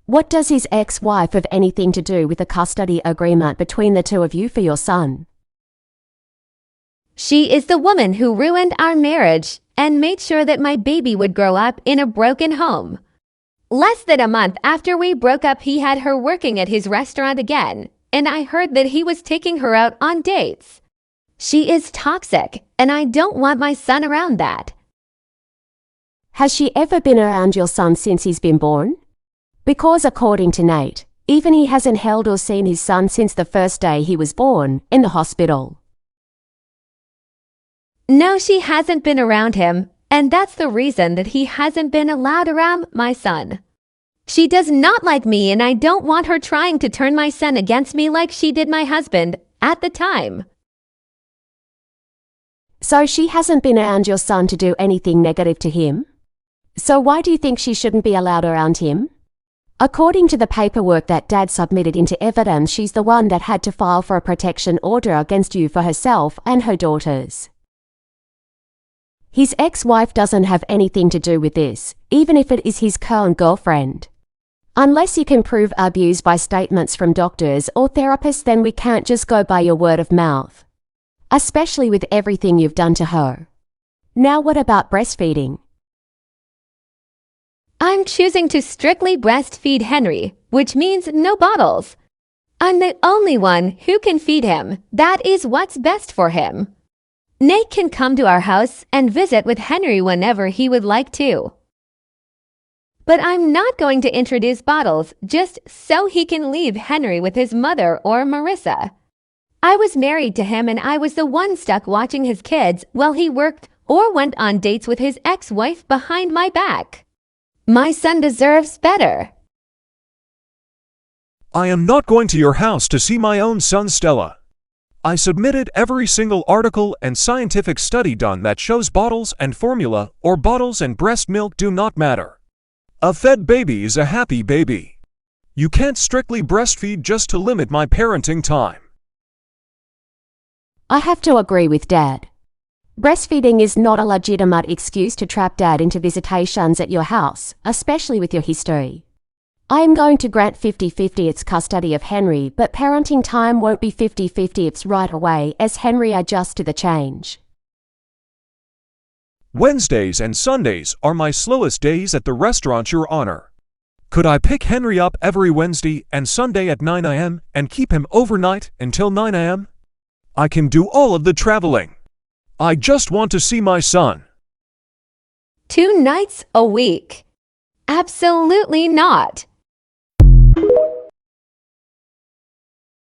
What does his ex-wife have anything to do with the custody agreement between the two of you for your son? She is the woman who ruined our marriage and made sure that my baby would grow up in a broken home. Less than a month after we broke up, he had her working at his restaurant again, and I heard that he was taking her out on dates. She is toxic, and I don't want my son around that. Has she ever been around your son since he's been born? Because according to Nate, even he hasn't held or seen his son since the first day he was born, in the hospital. No, she hasn't been around him, and that's the reason that he hasn't been allowed around my son. She does not like me, and I don't want her trying to turn my son against me like she did my husband at the time. So she hasn't been around your son to do anything negative to him? So why do you think she shouldn't be allowed around him? According to the paperwork that Dad submitted into evidence, she's the one that had to file for a protection order against you for herself and her daughters. His ex-wife doesn't have anything to do with this, even if it is his current girlfriend. Unless you can prove abuse by statements from doctors or therapists, then we can't just go by your word of mouth. Especially with everything you've done to her. Now what about breastfeeding? I'm choosing to strictly breastfeed Henry, which means no bottles. I'm the only one who can feed him. That is what's best for him. Nate can come to our house and visit with Henry whenever he would like to. But I'm not going to introduce bottles just so he can leave Henry with his mother or Marissa. I was married to him and I was the one stuck watching his kids while he worked or went on dates with his ex-wife behind my back. My son deserves better. I am not going to your house to see my own son, Stella. I submitted every single article and scientific study done that shows bottles and formula or bottles and breast milk do not matter. A fed baby is a happy baby. You can't strictly breastfeed just to limit my parenting time. I have to agree with Dad. Breastfeeding is not a legitimate excuse to trap Dad into visitations at your house, especially with your history. I am going to grant 50-50 its custody of Henry, but parenting time won't be 50-50 its right away as Henry adjusts to the change. Wednesdays and Sundays are my slowest days at the restaurant, Your Honor. Could I pick Henry up every Wednesday and Sunday at 9 a.m. and keep him overnight until 9 a.m.? I can do all of the traveling. I just want to see my son. 2 nights a week? Absolutely not.